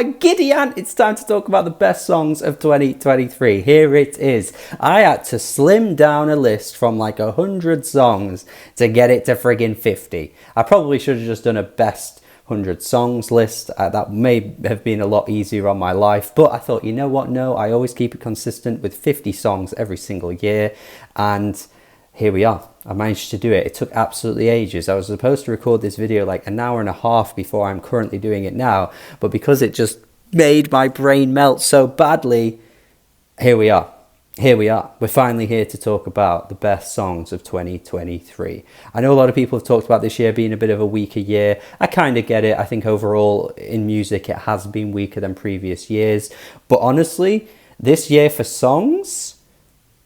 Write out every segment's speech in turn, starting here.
Giddy Ant, it's time to talk about the best songs of 2023. Here it is. I had to slim down a list from like 100 songs to get it to friggin' 50. I probably should have just done a best 100 songs list. That may have been a lot easier on my life, but I thought, you know what? No, I always keep it consistent with 50 songs every single year, and here we are. I managed to do it. It took absolutely ages. I was supposed to record this video like an hour and a half before I'm currently doing it now, but because it just made my brain melt so badly, here we are. Here we are. We're finally here to talk about the best songs of 2023. I know a lot of people have talked about this year being a bit of a weaker year. I kind of get it. I think overall in music it has been weaker than previous years. But honestly, this year for songs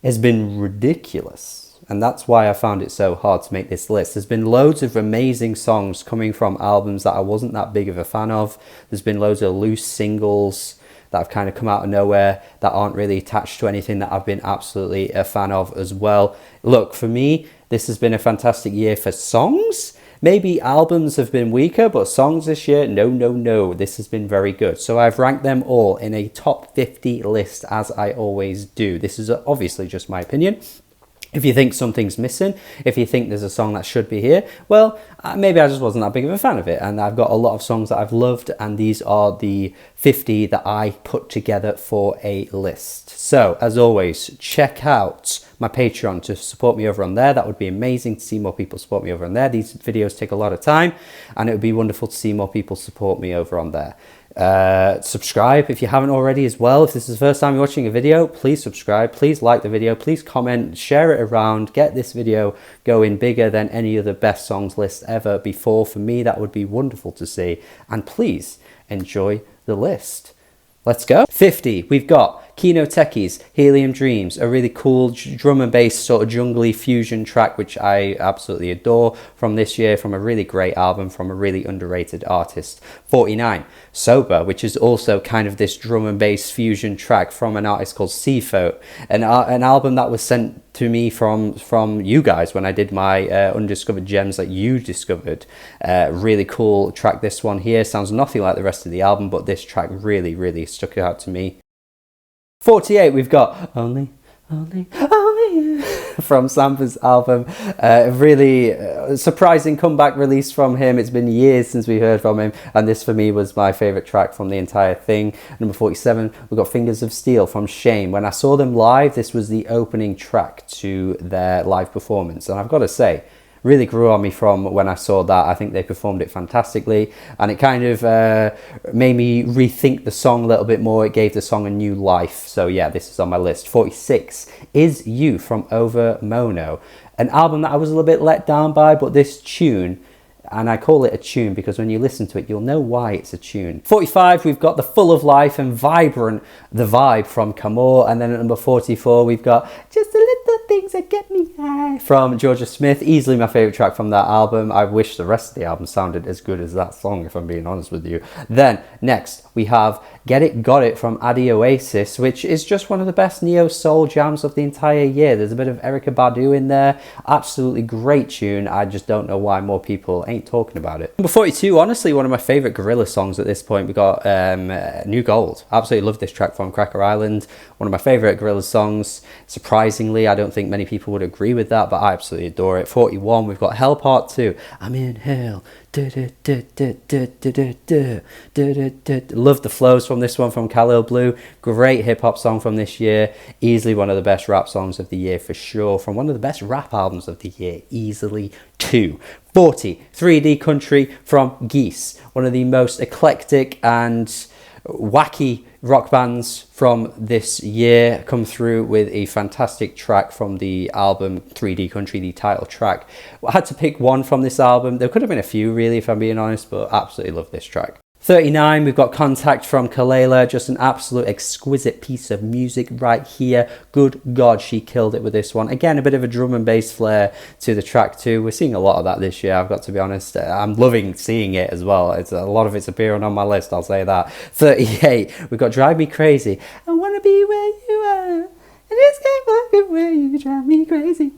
has been ridiculous. And that's why I found it so hard to make this list. There's been loads of amazing songs coming from albums that I wasn't that big of a fan of. There's been loads of loose singles that have kind of come out of nowhere that aren't really attached to anything that I've been absolutely a fan of as well. Look, for me, this has been a fantastic year for songs. Maybe albums have been weaker, but songs this year, no. This has been very good. So I've ranked them all in a top 50 list, as I always do. This is obviously just my opinion. If you think something's missing, if you think there's a song that should be here, well, maybe I just wasn't that big of a fan of it. And I've got a lot of songs that I've loved, and these are the 50 that I put together for a list. So, as always, check out my Patreon to support me over on there. That would be amazing to see more people support me over on there. These videos take a lot of time, and it would be wonderful to see more people support me over on there. Subscribe if you haven't already as well. If this is the first time you're watching a video, please subscribe, please like the video, please comment, share it around, get this video going bigger than any other best songs list ever before. For me, that would be wonderful to see, and please enjoy the list. Let's go. 50, we've got Kino Techi's Helium Dreams, a really cool drum and bass sort of jungly fusion track, which I absolutely adore from this year, from a really great album, from a really underrated artist. 49, Sober, which is also kind of this drum and bass fusion track from an artist called Seafoam, an album that was sent to me from you guys when I did my Undiscovered Gems that you discovered. Really cool track, this one here. Sounds nothing like the rest of the album, but this track really stuck out to me. 48, we've got Only You from Sampa's album. Really surprising comeback release from him. It's been years since we heard from him, and this for me was my favourite track from the entire thing. Number 47, we've got Fingers of Steel from Shame. When I saw them live, this was the opening track to their live performance, and I've got to say, really grew on me from when I saw that. I think they performed it fantastically, and it kind of made me rethink the song a little bit more. It gave the song a new life. So yeah, this is on my list. 46 is You from Over Mono, an album that I was a little bit let down by, but this tune, and I call it a tune because when you listen to it, you'll know why it's a tune. 45, we've got the Full of Life and Vibrant, The Vibe from Camore. And then at number 44, we've got Just the Little Things That Get Me High from Georgia Smith. Easily my favourite track from that album. I wish the rest of the album sounded as good as that song, if I'm being honest with you. Then, next, we have Get It, Got It from Adi Oasis, which is just one of the best neo-soul jams of the entire year. There's a bit of Erykah Badu in there. Absolutely great tune. I just don't know why more people ain't talking about it. Number 42, honestly, one of my favourite Gorilla songs at this point. We got New Gold. Absolutely love this track from Cracker Island. One of my favourite Gorilla songs. Surprisingly, I don't think many people would agree with that, but I absolutely adore it. 41, we've got Hell Part 2. I'm in hell. Love the flows from this one from Khalil Blue. Great hip-hop song from this year. Easily one of the best rap songs of the year for sure. From one of the best rap albums of the year, easily too. 40, 3D Country from Geese. One of the most eclectic and wacky rock bands from this year come through with a fantastic track from the album 3D Country, the title track. I had to pick one from this album. There could have been a few really, if I'm being honest, but absolutely love this track. 39, we've got Contact from Kalela, just an absolute exquisite piece of music right here. Good God, she killed it with this one. Again, a bit of a drum and bass flair to the track too. We're seeing a lot of that this year, I've got to be honest. I'm loving seeing it as well. It's a lot of it's appearing on my list, I'll say that. 38, we've got Drive Me Crazy. I wanna be where you are, and it's where you drive me crazy.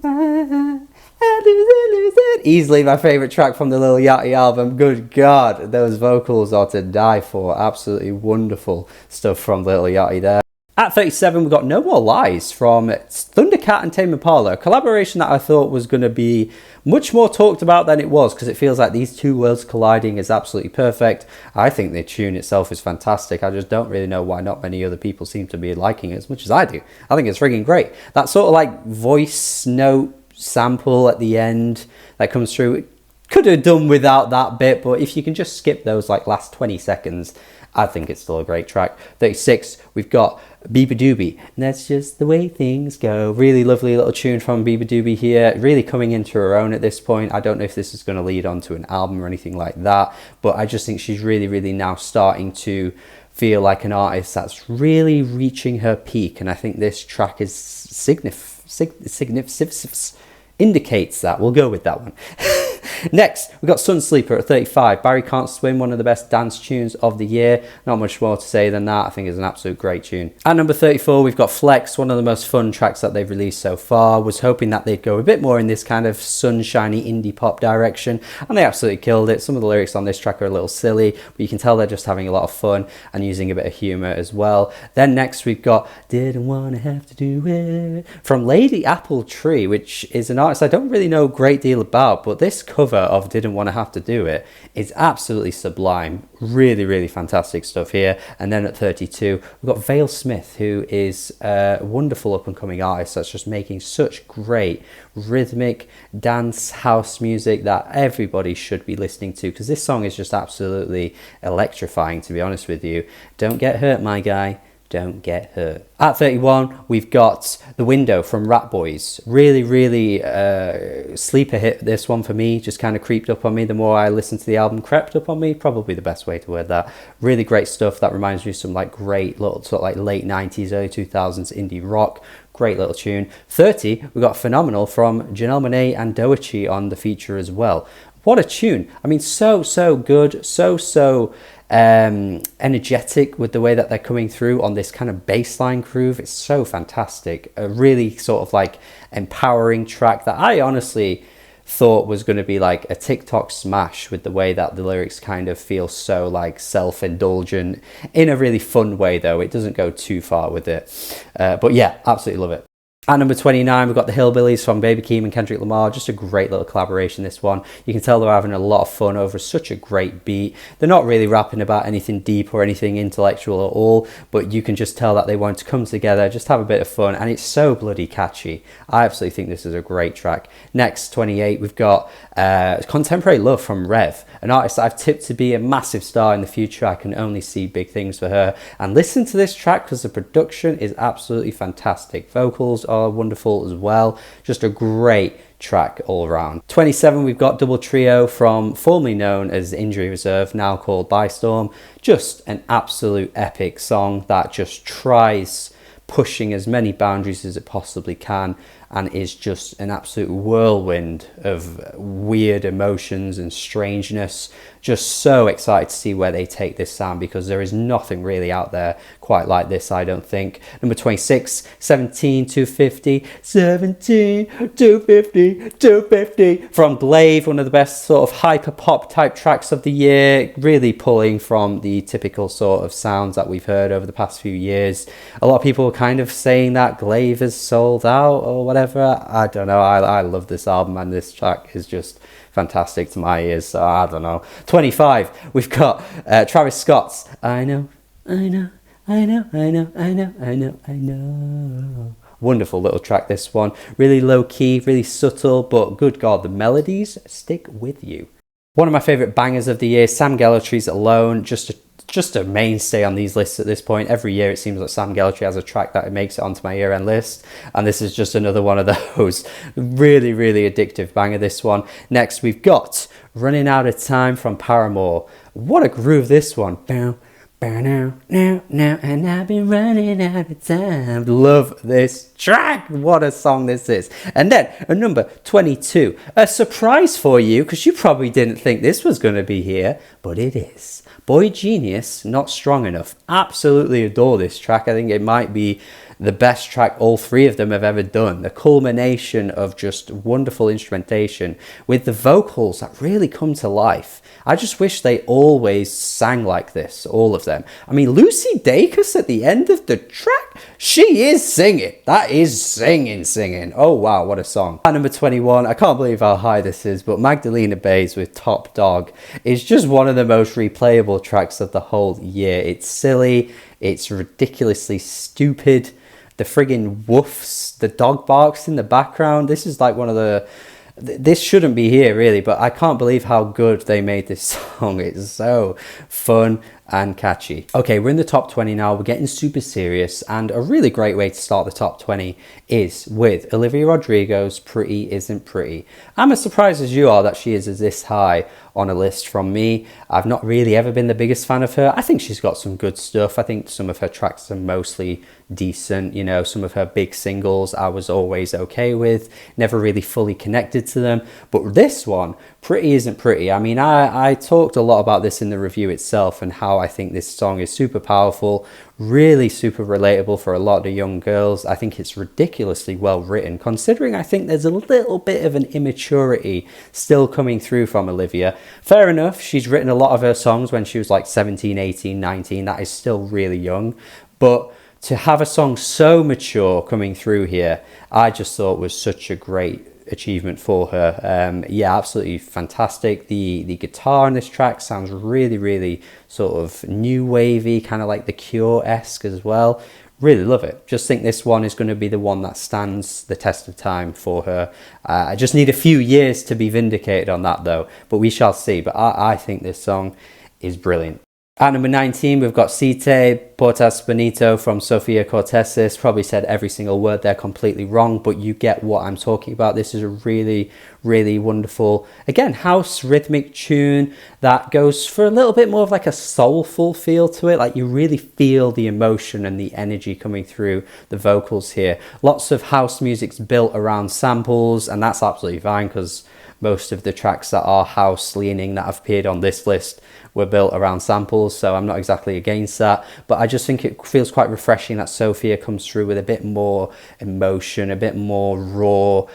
lose it. Easily my favourite track from the Lil Yachty album. Good God, those vocals are to die for. Absolutely wonderful stuff from Lil Yachty there. At 37, we've got No More Lies from Thundercat and Tame Impala, a collaboration that I thought was going to be much more talked about than it was, because it feels like these two worlds colliding is absolutely perfect. I think the tune itself is fantastic. I just don't really know why not many other people seem to be liking it as much as I do. I think it's frigging great. That sort of like voice note sample at the end that comes through, could have done without that bit, but if you can just skip those like last 20 seconds, I think it's still a great track. 36, we've got Biba Doobie, and that's just the way things go. Really lovely little tune from Biba Doobie here, really coming into her own at this point. I don't know if this is going to lead on to an album or anything like that, but I just think she's really now starting to feel like an artist that's really reaching her peak, and I think this track is indicates that. We'll go with that one. Next, we've got Sun Sleeper at 35. Barry Can't Swim, one of the best dance tunes of the year. Not much more to say than that. I think it's an absolute great tune. At number 34, we've got Flex, one of the most fun tracks that they've released so far. Was hoping that they'd go a bit more in this kind of sunshiny indie pop direction, and they absolutely killed it. Some of the lyrics on this track are a little silly, but you can tell they're just having a lot of fun and using a bit of humour as well. Then next, we've got Didn't Wanna Have to Do It from Lady Apple Tree, which is an artist I don't really know a great deal about, but this cover of Didn't Want to Have to Do It is absolutely sublime. Really fantastic stuff here. And then at 32, we've got Vale Smith, who is a wonderful up and coming artist that's just making such great rhythmic dance house music that everybody should be listening to, because this song is just absolutely electrifying, to be honest with you. Don't get hurt, my guy. Don't get hurt. At 31, we've got The Window from Rat Boys. Really sleeper hit, this one for me. Just kind of creeped up on me. The more I listened to the album, crept up on me. Probably the best way to word that. Really great stuff. That reminds me of some like great little sort of like late 90s, early 2000s indie rock. Great little tune. 30, we've got Phenomenal from Janelle Monáe and Doechii on the feature as well. What a tune. I mean, so good. So energetic with the way that they're coming through on this kind of bassline groove. It's so fantastic. A really sort of like empowering track that I honestly thought was going to be like a TikTok smash, with the way that the lyrics kind of feel so like self-indulgent in a really fun way, though. It doesn't go too far with it. But yeah, absolutely love it. At number 29, we've got the Hillbillies from Baby Keem and Kendrick Lamar. Just a great little collaboration, this one. You can tell they're having a lot of fun over such a great beat. They're not really rapping about anything deep or anything intellectual at all, but you can just tell that they want to come together, just have a bit of fun, and it's so bloody catchy. I absolutely think this is a great track. Next, 28, we've got Contemporary Love from Rev, an artist that I've tipped to be a massive star in the future. I can only see big things for her. And listen to this track, because the production is absolutely fantastic. Vocals are wonderful as well. Just a great track all around. 27, we've got Double Trio from formerly known as Injury Reserve, now called By Storm. Just an absolute epic song that just tries pushing as many boundaries as it possibly can, and is just an absolute whirlwind of weird emotions and strangeness. Just so excited to see where they take this sound, because there is nothing really out there quite like this, I don't think. Number 26, 17 250, 17 250, 250 from Glaive, one of the best sort of hyper pop type tracks of the year, really pulling from the typical sort of sounds that we've heard over the past few years. A lot of people are kind of saying that Glaive is sold out or whatever. I don't know. I love this album, and this track is just fantastic to my ears, so I don't know. 25, we've got Travis Scott's I Know. Wonderful little track, this one. Really low key, really subtle, but good God, the melodies stick with you. One of my favourite bangers of the year, Sam Gellaitry's Alone. Just a mainstay on these lists at this point. Every year it seems like Sam Gellaitry has a track that makes it onto my year-end list, and this is just another one of those. Really addictive banger, this one. Next, we've got Running Out of Time from Paramore. What a groove, this one. Now, and I've been running out of time. Love this track. What a song this is. And then at number 22, a surprise for you, because you probably didn't think this was going to be here, but it is. Boy Genius, Not Strong Enough. Absolutely adore this track. I think it might be the best track all three of them have ever done. The culmination of just wonderful instrumentation with the vocals that really come to life. I just wish they always sang like this, all of them. I mean, Lucy Dacus at the end of the track, she is singing. That is singing. Oh wow, what a song. At number 21, I can't believe how high this is, but Magdalena Bayes with Top Dog is just one of the most replayable tracks of the whole year. It's silly, it's ridiculously stupid. The friggin' woofs, the dog barks in the background. This is like one of the... This shouldn't be here really, but I can't believe how good they made this song. It's so fun and catchy. Okay, we're in the top 20 now. We're getting super serious, and a really great way to start the top 20 is with Olivia Rodrigo's Pretty Isn't Pretty. I'm as surprised as you are that she is this high on a list from me. I've not really ever been the biggest fan of her. I think she's got some good stuff. I think some of her tracks are mostly decent. You know, some of her big singles I was always okay with, never really fully connected to them. But this one, Pretty Isn't Pretty, I mean, I talked a lot about this in the review itself and how I think this song is super powerful, really super relatable for a lot of young girls. I think it's ridiculously well written, considering I think there's a little bit of an immaturity still coming through from Olivia. Fair enough, she's written a lot of her songs when she was like 17, 18, 19. That is still really young. But to have a song so mature coming through here, I just thought was such a great achievement for her. Yeah, absolutely fantastic. The guitar in this track sounds really sort of new wavy, kind of like The Cure-esque as well. Really love it. Just think this one is going to be the one that stands the test of time for her. I just need a few years to be vindicated on that though, but we shall see. But I think this song is brilliant. At number 19, we've got Siete Portas Bonito from Sophia Cortess. Probably said every single word there completely wrong, but you get what I'm talking about. This is a really wonderful, again, house rhythmic tune that goes for a little bit more of like a soulful feel to it. Like you really feel the emotion and the energy coming through the vocals here. Lots of house music's built around samples, and that's absolutely fine because most of the tracks that are house leaning that have appeared on this list were built around samples, so I'm not exactly against that. But I just think it feels quite refreshing that Sophia comes through with a bit more emotion, a bit more raw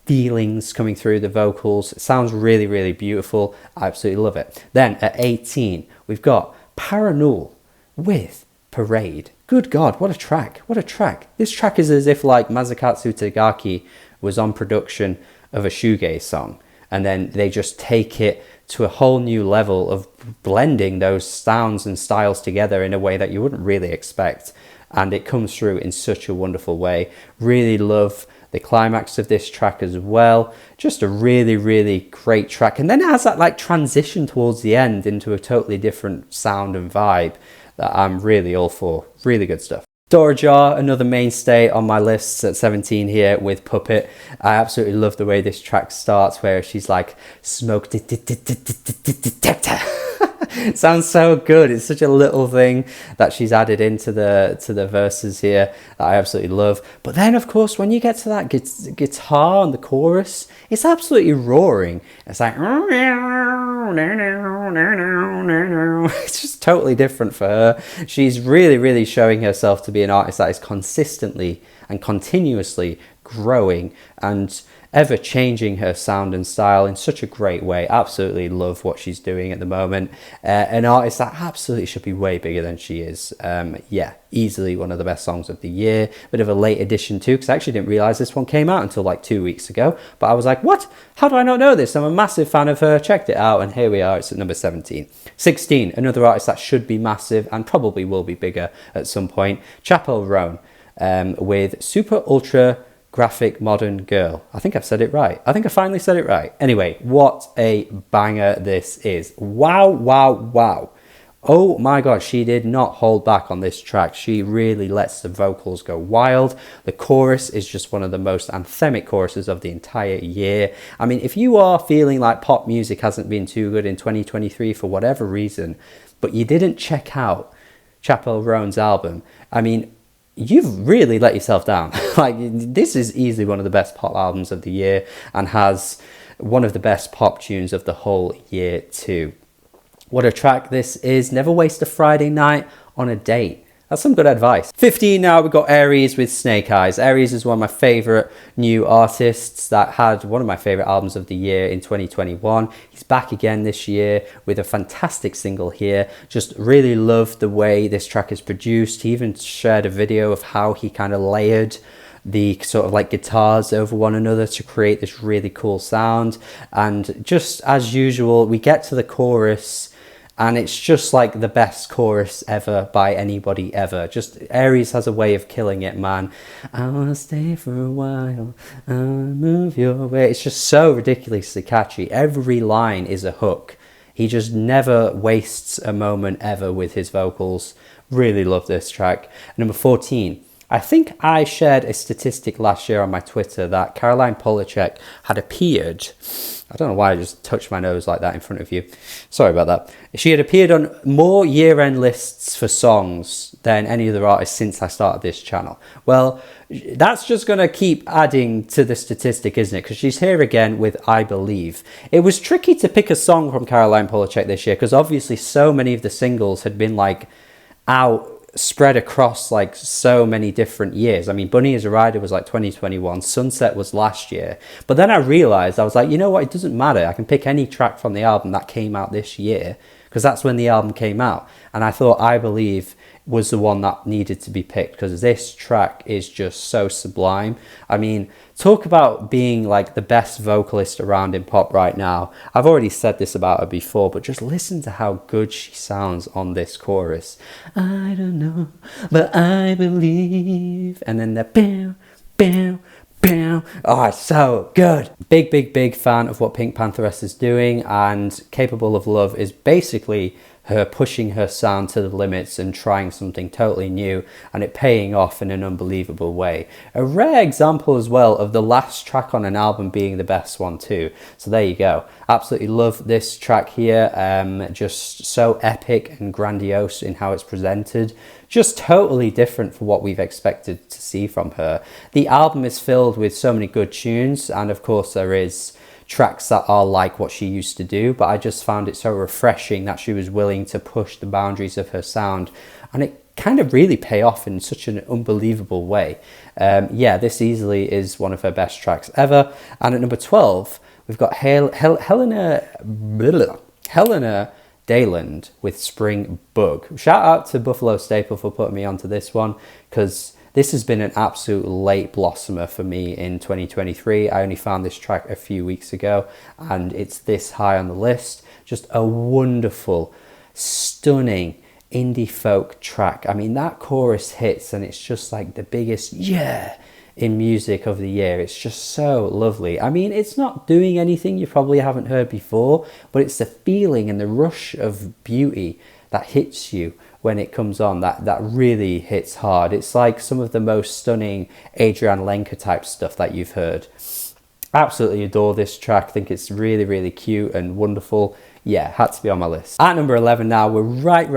feelings coming through the vocals. It sounds really beautiful. I absolutely love it. Then at 18, we've got Paran with Parade. Good God, what a track. What a track. This track is as if like Masakatsu Tagaki was on production of a shoegaze song, and then they just take it to a whole new level of blending those sounds and styles together in a way that you wouldn't really expect, and it comes through in such a wonderful way. Really love the climax of this track as well. Just a really great track, and then it has that like transition towards the end into a totally different sound and vibe that I'm really all for. Really good stuff. Doorjar, another mainstay on my list at 17 here with Puppet. I absolutely love the way this track starts, where she's like, smoke detector. It sounds so good. It's such a little thing that she's added into the verses here that I absolutely love. But then, of course, when you get to that guitar and the chorus, it's absolutely roaring. It's like... It's just totally different for her. She's really showing herself to be an artist that is consistently and continuously growing and ever changing her sound and style in such a great way. Absolutely love what she's doing at the moment. An artist that absolutely should be way bigger than she is. Yeah, easily one of the best songs of the year. Bit of a late addition too, because I actually didn't realize this one came out until like 2 weeks ago. But I was like, what? How do I not know this? I'm a massive fan of her. Checked it out, and here we are. It's at number 17. 16, another artist that should be massive and probably will be bigger at some point. Chappell Roan with Super Ultra Graphic Modern Girl. I think I've said it right. I think I finally said it right. Anyway, what a banger this is. Wow. Oh my God, she did not hold back on this track. She really lets the vocals go wild. The chorus is just one of the most anthemic choruses of the entire year. I mean, if you are feeling like pop music hasn't been too good in 2023 for whatever reason, but you didn't check out Chappell Roan's album, I mean, you've really let yourself down. Like, this is easily one of the best pop albums of the year and has one of the best pop tunes of the whole year too. What a track this is. Never waste a Friday night on a date. That's some good advice. 15 now, we've got Aries with Snake Eyes. Aries is one of my favourite new artists that had one of my favourite albums of the year in 2021. He's back again this year with a fantastic single here. Just really love the way this track is produced. He even shared a video of how he kind of layered the sort of like guitars over one another to create this really cool sound. And just as usual, we get to the chorus and it's just like the best chorus ever by anybody ever. Just Aries has a way of killing it, man. I wanna stay for a while, I wanna move your way. It's just so ridiculously catchy. Every line is a hook. He just never wastes a moment ever with his vocals. Really love this track. Number 14. I think I shared a statistic last year on my Twitter that Caroline Polachek had appeared. I don't know why I just touched my nose like that in front of you. Sorry about that. She had appeared on more year-end lists for songs than any other artist since I started this channel. Well, that's just going to keep adding to the statistic, isn't it? Because she's here again with I Believe. It was tricky to pick a song from Caroline Polachek this year because obviously so many of the singles had been like out, spread across like so many different years. I mean, Bunny is a Rider was like 2021, Sunset was last year. But then I realized, I was like, you know what, it doesn't matter. I can pick any track from the album that came out this year because that's when the album came out. And I thought I Believe was the one that needed to be picked because this track is just so sublime. I mean, talk about being like the best vocalist around in pop right now. I've already said this about her before, but just listen to how good she sounds on this chorus. I don't know, but I believe. And then the bam, bam, bam. Oh, it's so good. Big fan of what Pink Pantheress is doing, and Capable of Love is basically her pushing her sound to the limits and trying something totally new, and it paying off in an unbelievable way. A rare example as well of the last track on an album being the best one too. So there you go. Absolutely love this track here. Just so epic and grandiose in how it's presented. Just totally different from what we've expected to see from her. The album is filled with so many good tunes, and of course there is tracks that are like what she used to do, but I just found it so refreshing that she was willing to push the boundaries of her sound, and it kind of really pay off in such an unbelievable way. Yeah, this easily is one of her best tracks ever. And at number 12, we've got Helena Dayand with Spring Bug. Shout out to Buffalo Staple for putting me onto this one, because this has been an absolute late blossomer for me in 2023. I only found this track a few weeks ago and it's this high on the list. Just a wonderful, stunning indie folk track. I mean, that chorus hits and it's just like the biggest yeah in music of the year. It's just so lovely. I mean, it's not doing anything you probably haven't heard before, but it's the feeling and the rush of beauty that hits you when it comes on, that really hits hard. It's like some of the most stunning Adrian Lenker type stuff that you've heard. Absolutely adore this track. Think it's really cute and wonderful. Yeah, had to be on my list. At number 11 now, we're right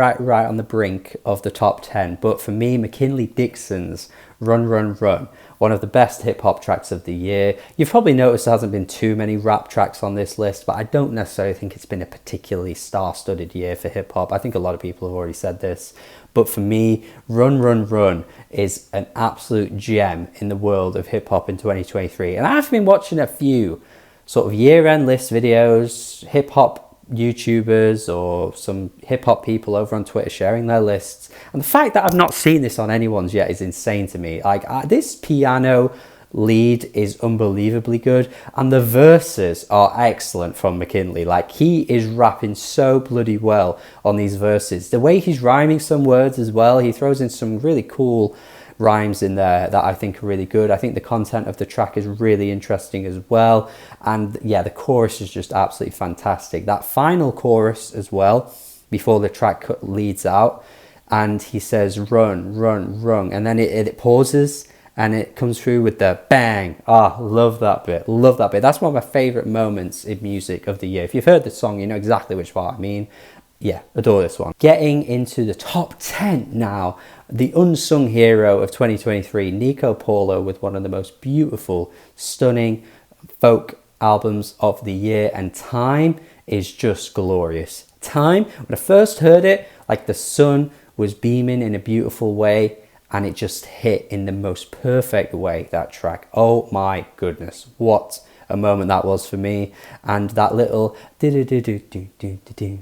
on the brink of the top 10. But for me, McKinley Dixon's Run Run Run, one of the best hip hop tracks of the year. You've probably noticed there hasn't been too many rap tracks on this list, but I don't necessarily think it's been a particularly star-studded year for hip hop. I think a lot of people have already said this. But for me, Run Run Run is an absolute gem in the world of hip hop in 2023. And I've been watching a few sort of year-end list videos, hip hop YouTubers or some hip-hop people over on Twitter sharing their lists, and the fact that I've not seen this on anyone's yet is insane to me. Like, this piano lead is unbelievably good, and the verses are excellent from McKinley. Like, he is rapping so bloody well on these verses. The way he's rhyming some words as well, he throws in some really cool rhymes in there that I think are really good. I think the content of the track is really interesting as well, and yeah, the chorus is just absolutely fantastic. That final chorus as well, before the track leads out, and he says run run run, and then it pauses and it comes through with the bang. Love that bit, That's one of my favorite moments in music of the year. If you've heard the song, you know exactly which part I mean. Yeah, adore this one. Getting into the top 10 now, the unsung hero of 2023, Nico Polo, with one of the most beautiful, stunning folk albums of the year, and Time is just glorious. Time, when I first heard it, like the sun was beaming in a beautiful way, and it just hit in the most perfect way, that track. Oh my goodness, what a moment that was for me. And that little do-do-do-do-do-do-do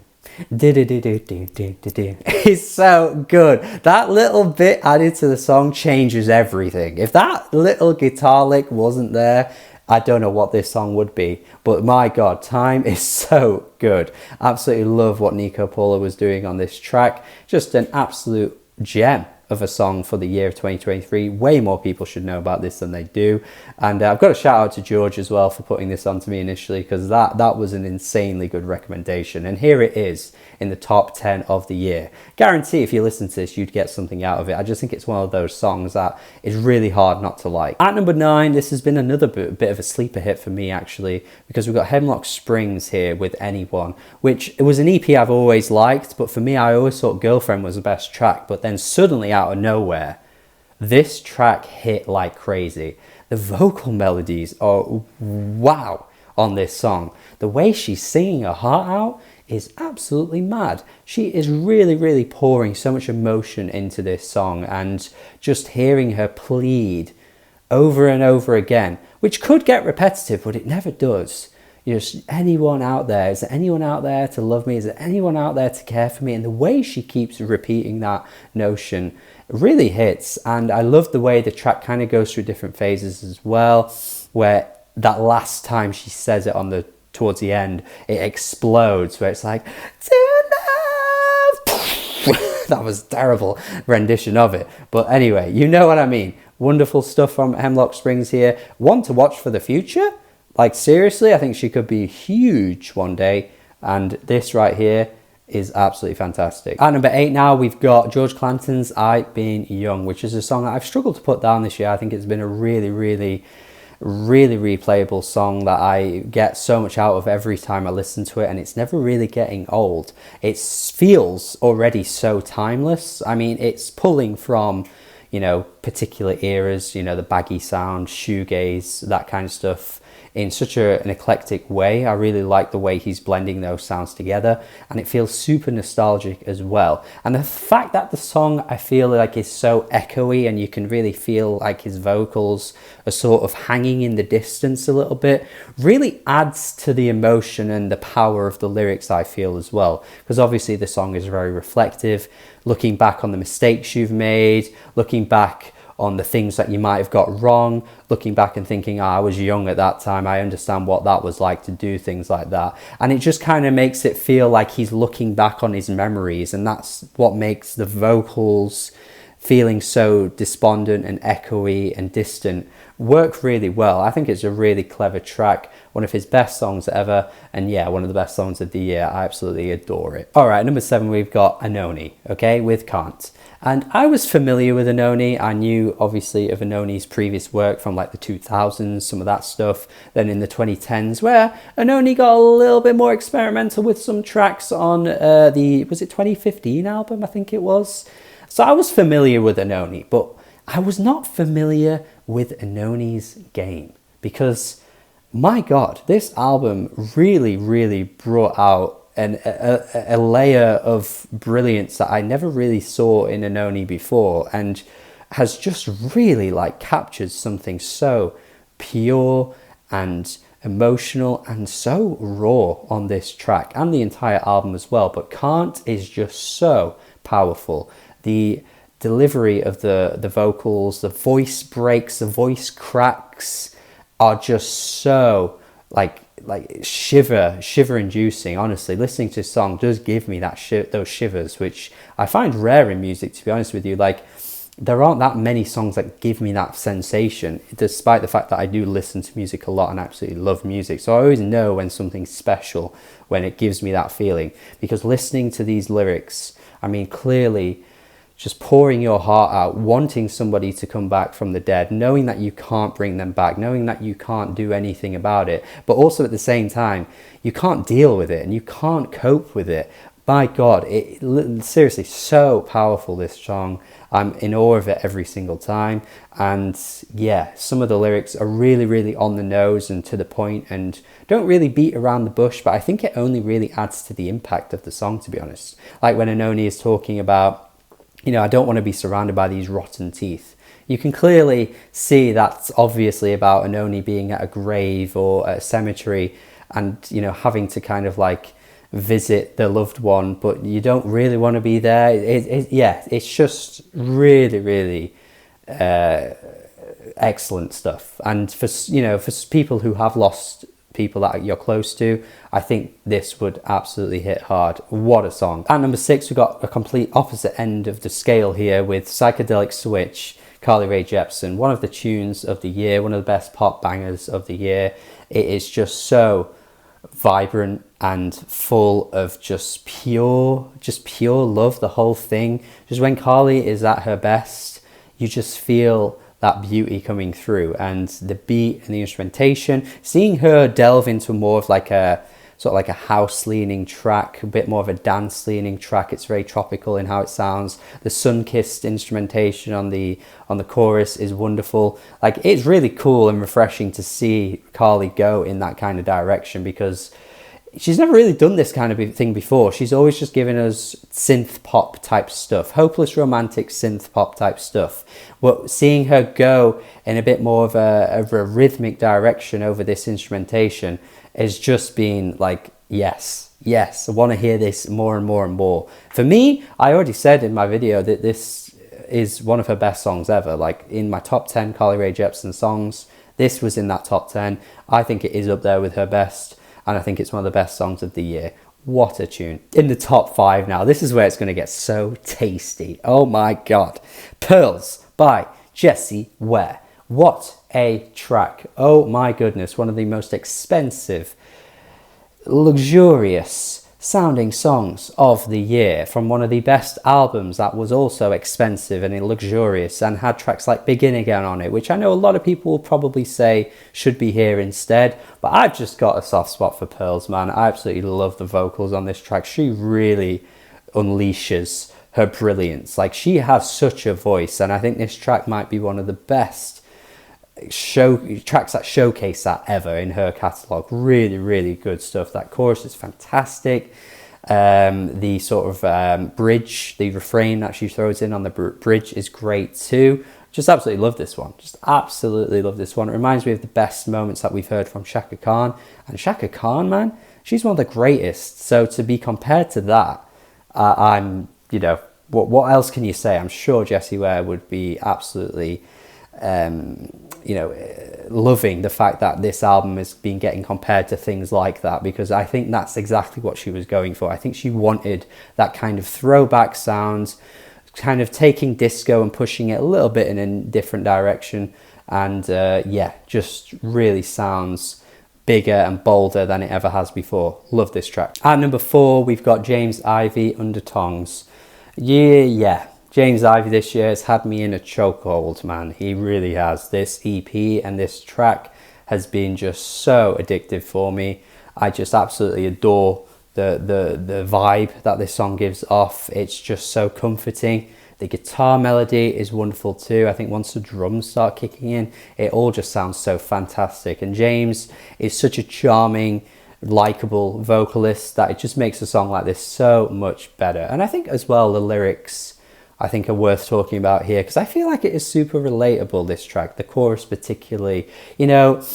it's so good. That little bit added to the song changes everything. If that little guitar lick wasn't there, I don't know what this song would be. But my God, Time is so good. Absolutely love what Nico Polo was doing on this track. Just an absolute gem of a song for the year of 2023. Way more people should know about this than they do. And I've got to shout out to George as well for putting this on to me initially, because that was an insanely good recommendation. And here it is in the top 10 of the year. Guarantee if you listen to this, you'd get something out of it. I just think it's one of those songs that is really hard not to like. At number 9, this has been another bit of a sleeper hit for me, actually, because we've got Hemlock Springs here with Anyone, which it was an EP I've always liked, but for me, I always thought Girlfriend was the best track. But then suddenly, out of nowhere, this track hit like crazy. The vocal melodies are wow on this song. The way she's singing her heart out is absolutely mad. She is really pouring so much emotion into this song, and just hearing her plead over and over again, which could get repetitive, but it never does. Just anyone out there? Is there anyone out there to love me? Is there anyone out there to care for me? And the way she keeps repeating that notion really hits. And I love the way the track kind of goes through different phases as well, where that last time she says it towards the end, it explodes, where it's like, that was a terrible rendition of it. But anyway, you know what I mean. Wonderful stuff from Hemlock Springs here. One to watch for the future. Like, seriously, I think she could be huge one day. And this right here is absolutely fantastic. At number 8 now, we've got George Clanton's I've Been Young, which is a song that I've struggled to put down this year. I think it's been a really replayable song that I get so much out of every time I listen to it, and it's never really getting old. It feels already so timeless. I mean, it's pulling from, you know, particular eras, you know, the baggy sound, shoegaze, that kind of stuff, in such an eclectic way. I really like the way he's blending those sounds together, and it feels super nostalgic as well. And the fact that the song, I feel like, is so echoey, and you can really feel like his vocals are sort of hanging in the distance a little bit, really adds to the emotion and the power of the lyrics, I feel, as well. Because obviously the song is very reflective, looking back on the mistakes you've made, looking back on the things that you might have got wrong, looking back and thinking, I was young at that time, I understand what that was like to do things like that. And it just kind of makes it feel like he's looking back on his memories, and that's what makes the vocals feeling so despondent and echoey and distant work really well. I think it's a really clever track, one of his best songs ever, and yeah, one of the best songs of the year. I absolutely adore it. All right, number 7, we've got Anoni, okay, with Can't. And I was familiar with Anoni. I knew obviously of Anoni's previous work from like the 2000s, some of that stuff. Then in the 2010s, where Anoni got a little bit more experimental with some tracks on was it 2015 album, I think it was. So I was familiar with Anoni, but I was not familiar with Anoni's game, because my God, this album really brought out a layer of brilliance that I never really saw in Anoni before, and has just really like captured something so pure and emotional and so raw on this track, and the entire album as well. But Can't is just so powerful. The delivery of the vocals, the voice breaks, the voice cracks are just so like shiver inducing. Honestly, listening to this song does give me those shivers, which I find rare in music, to be honest with you. Like, there aren't that many songs that give me that sensation, despite the fact that I do listen to music a lot and absolutely love music. So I always know when something's special, when it gives me that feeling, because listening to these lyrics, I mean, clearly just pouring your heart out, wanting somebody to come back from the dead, knowing that you can't bring them back, knowing that you can't do anything about it, but also at the same time, you can't deal with it and you can't cope with it. My God, seriously, so powerful, this song. I'm in awe of it every single time. And yeah, some of the lyrics are really on the nose and to the point, and don't really beat around the bush, but I think it only really adds to the impact of the song, to be honest. Like when Anoni is talking about you know, I don't want to be surrounded by these rotten teeth. You can clearly see that's obviously about Anoni being at a grave or a cemetery and, you know, having to kind of like visit the loved one, but you don't really want to be there. Yeah, it's just really, really excellent stuff. And for, you know, for people who have lost people that you're close to, I think this would absolutely hit hard. What a song. At number 6, we've got a complete opposite end of the scale here with Psychedelic Switch, Rae Jepsen, one of the tunes of the year, one of the best pop bangers of the year. It is just so vibrant and full of just pure love, the whole thing. Just when Carly is at her best, you just feel that beauty coming through, and the beat and the instrumentation, seeing her delve into more of like a sort of like a house leaning track, a bit more of a dance leaning track. It's very tropical in how it sounds. The sun-kissed instrumentation on the chorus is wonderful. Like, it's really cool and refreshing to see Carly go in that kind of direction, because she's never really done this kind of thing before. She's always just given us synth pop type stuff, hopeless romantic synth pop type stuff. But seeing her go in a bit more of a rhythmic direction over this instrumentation has just been like, yes, I want to hear this more and more and more. For me, I already said in my video that this is one of her best songs ever. Like, in my top 10 Rae Jepsen songs, this was in that top 10. I think it is up there with her best, and I think it's one of the best songs of the year. What a tune. In the top 5 now, this is where it's going to get so tasty. Oh my God. Pearls by Jessie Ware. What a track. Oh my goodness. One of the most expensive, luxurious sounding songs of the year from one of the best albums that was also expensive and luxurious and had tracks like Begin Again on it, which I know a lot of people will probably say should be here instead, but I've just got a soft spot for Pearls, man. I absolutely love the vocals on this track. She really unleashes her brilliance. Like, she has such a voice, and I think this track might be one of the best tracks that showcase that ever in her catalogue. Really, really good stuff. That chorus is fantastic. The sort of bridge, the refrain that she throws in on the bridge is great too. Just absolutely love this one. Just absolutely love this one. It reminds me of the best moments that we've heard from Chaka Khan. And Chaka Khan, man, she's one of the greatest. So to be compared to that, I'm, you know, what else can you say? I'm sure Jessie Ware would be absolutely you know, loving the fact that this album has been getting compared to things like that, because I think that's exactly what she was going for. I think she wanted that kind of throwback sound, kind of taking disco and pushing it a little bit in a different direction, and yeah, just really sounds bigger and bolder than it ever has before. Love this track. At number 4, we've got James Ivy, Under Tongues. Yeah. James Ivy this year has had me in a chokehold, man. He really has. This EP and this track has been just so addictive for me. I just absolutely adore the vibe that this song gives off. It's just so comforting. The guitar melody is wonderful too. I think once the drums start kicking in, it all just sounds so fantastic. And James is such a charming, likable vocalist that it just makes a song like this so much better. And I think as well, the lyrics, I think, are worth talking about here, because I feel like it is super relatable, this track, the chorus particularly. You know,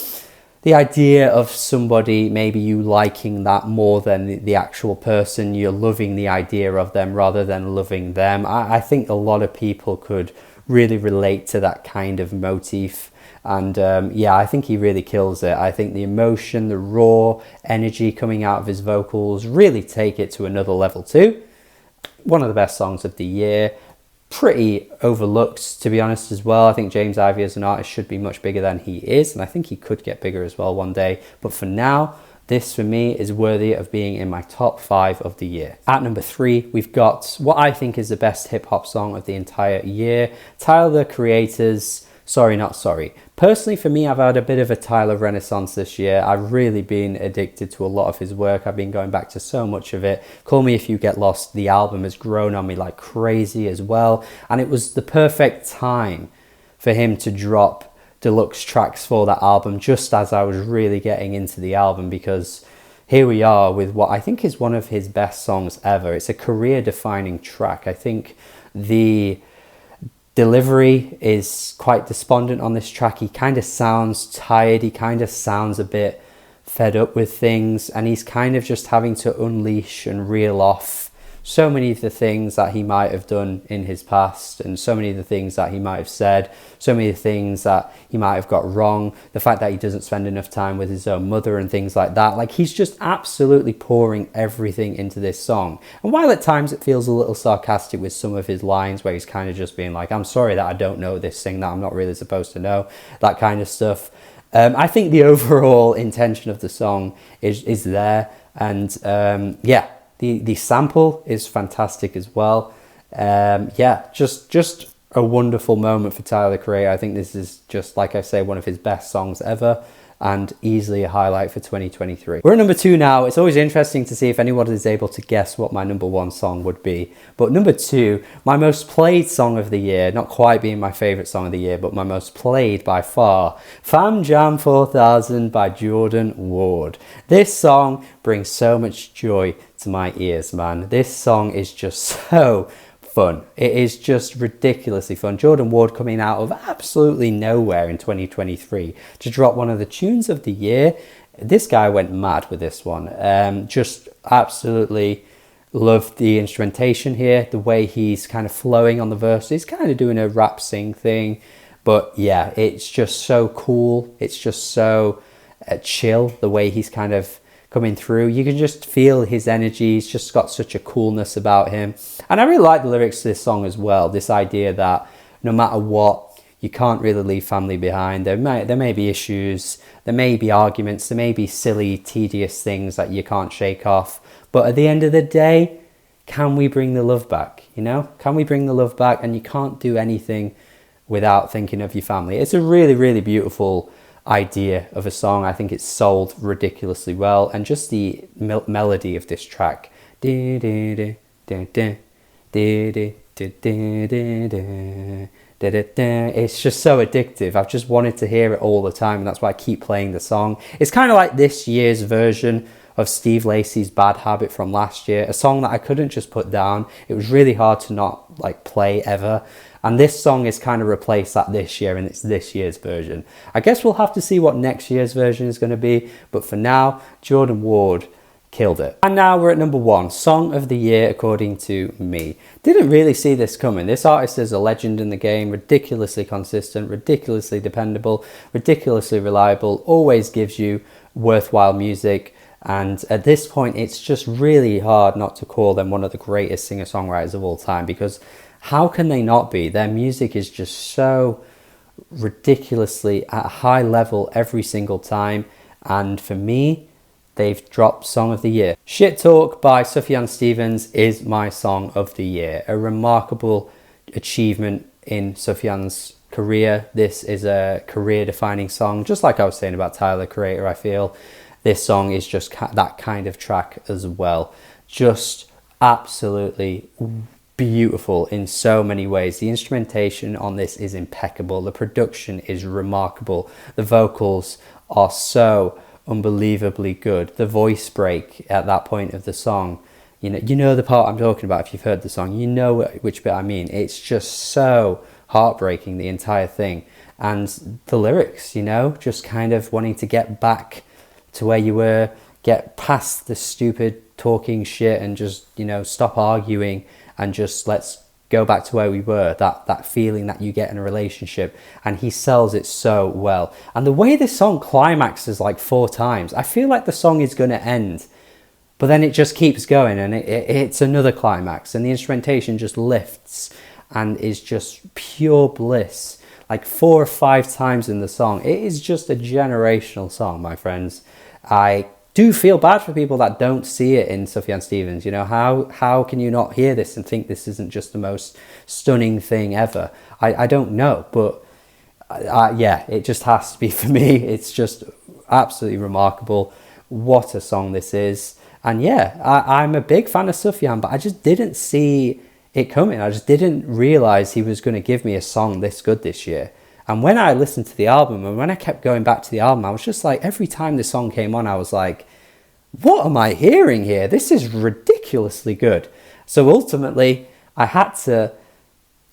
the idea of somebody, maybe you liking that more than the actual person, you're loving the idea of them rather than loving them. I think a lot of people could really relate to that kind of motif. And yeah, I think he really kills it. I think the emotion, the raw energy coming out of his vocals really take it to another level too. One of the best songs of the year. Pretty overlooked, to be honest, as well. I think James Ivy as an artist should be much bigger than he is, and I think he could get bigger as well one day. But for now, this for me is worthy of being in my top 5 of the year. At number 3, we've got what I think is the best hip-hop song of the entire year. Tyler, the Creator's Sorry Not Sorry. Personally, for me, I've had a bit of a Tyler renaissance this year. I've really been addicted to a lot of his work. I've been going back to so much of it. Call Me If You Get Lost, the album has grown on me like crazy as well. And it was the perfect time for him to drop deluxe tracks for that album, just as I was really getting into the album, because here we are with what I think is one of his best songs ever. It's a career-defining track. I think The delivery is quite despondent on this track. He kind of sounds tired. He kind of sounds a bit fed up with things, and he's kind of just having to unleash and reel off so many of the things that he might have done in his past, and so many of the things that he might have said, so many of the things that he might have got wrong, the fact that he doesn't spend enough time with his own mother and things like that. Like, he's just absolutely pouring everything into this song. And while at times it feels a little sarcastic with some of his lines, where he's kind of just being like, I'm sorry that I don't know this thing that I'm not really supposed to know, that kind of stuff. I think the overall intention of the song is there, and yeah, the sample is fantastic as well. Yeah, just a wonderful moment for Tyler, the Creator. I think this is just, like I say, one of his best songs ever, and easily a highlight for 2023. We're at number 2 now. It's always interesting to see if anyone is able to guess what my number 1 song would be. But number 2, my most played song of the year, not quite being my favourite song of the year, but my most played by far, Fam Jam 4000 by Jordan Ward. This song brings so much joy to my ears, man. This song is just so fun. It is just ridiculously fun. Jordan Ward coming out of absolutely nowhere in 2023 to drop one of the tunes of the year. This guy went mad with this one. Just absolutely loved the instrumentation here, the way he's kind of flowing on the verse. He's kind of doing a rap sing thing, but yeah, it's just so cool. It's just so chill, the way he's kind of coming through. You can just feel his energy. He's just got such a coolness about him. And I really like the lyrics to this song as well. This idea that no matter what, you can't really leave family behind. There may be issues, there may be arguments, there may be silly, tedious things that you can't shake off. But at the end of the day, can we bring the love back? You know, can we bring the love back? And you can't do anything without thinking of your family. It's a really, really beautiful idea of a song. I think it's sold ridiculously well, and just the melody of this track, it's just so addictive. I've just wanted to hear it all the time, and that's why I keep playing the song. It's kind of like this year's version of Steve Lacy's Bad Habit from last year, a song that I couldn't just put down. It was really hard to not like play ever. And this song is kind of replaced that this year, and it's this year's version. I guess we'll have to see what next year's version is going to be. But for now, Jordan Ward killed it. And now we're at number 1, Song of the Year according to me. Didn't really see this coming. This artist is a legend in the game, ridiculously consistent, ridiculously dependable, ridiculously reliable, always gives you worthwhile music. And at this point, it's just really hard not to call them one of the greatest singer-songwriters of all time, because how can they not be? Their music is just so ridiculously at a high level every single time. And for me, they've dropped Song of the Year. Shit Talk by Sufjan Stevens is my Song of the Year. A remarkable achievement in Sufjan's career. This is a career-defining song. Just like I was saying about Tyler, the Creator, I feel this song is just that kind of track as well. Just absolutely beautiful in so many ways. The instrumentation on this is impeccable. The production is remarkable. The vocals are so unbelievably good. The voice break at that point of the song, you know the part I'm talking about. If you've heard the song, you know which bit I mean. It's just so heartbreaking, the entire thing. And the lyrics, just kind of wanting to get back to where you were, get past the stupid talking shit and just, stop arguing and just let's go back to where we were, that feeling that you get in a relationship. And he sells it so well. And the way this song climaxes like 4 times, I feel like the song is going to end, but then it just keeps going, and it's another climax, and the instrumentation just lifts and is just pure bliss. Like 4 or 5 times in the song. It is just a generational song, my friends. I do feel bad for people that don't see it in Sufjan Stevens. How can you not hear this and think this isn't just the most stunning thing ever? I don't know, but yeah, it just has to be for me. It's just absolutely remarkable. What a song this is. And yeah, I'm a big fan of Sufjan, but I just didn't see it coming. I just didn't realize he was going to give me a song this good this year. And when I listened to the album, and when I kept going back to the album, I was just like, every time the song came on, I was like, what am I hearing here? This is ridiculously good. So ultimately, I had to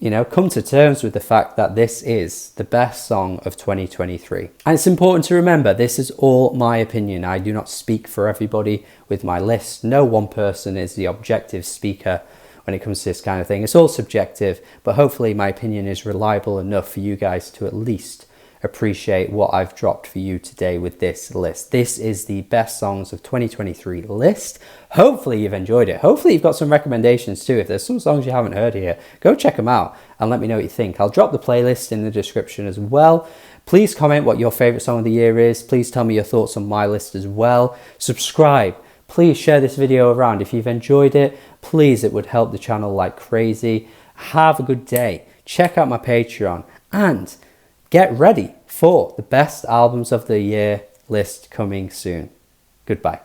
you know, come to terms with the fact that this is the best song of 2023. And it's important to remember, this is all my opinion. I do not speak for everybody with my list. No one person is the objective speaker when it comes to this kind of thing. It's all subjective, but hopefully my opinion is reliable enough for you guys to at least appreciate what I've dropped for you today with this list. This is the best songs of 2023 list. Hopefully you've enjoyed it. Hopefully you've got some recommendations too. If there's some songs you haven't heard here, go check them out and let me know what you think. I'll drop the playlist in the description as well. Please comment what your favorite song of the year is. Please tell me your thoughts on my list as well. Subscribe. Please share this video around. If you've enjoyed it, please, it would help the channel like crazy. Have a good day. Check out my Patreon and get ready for the best albums of the year list coming soon. Goodbye.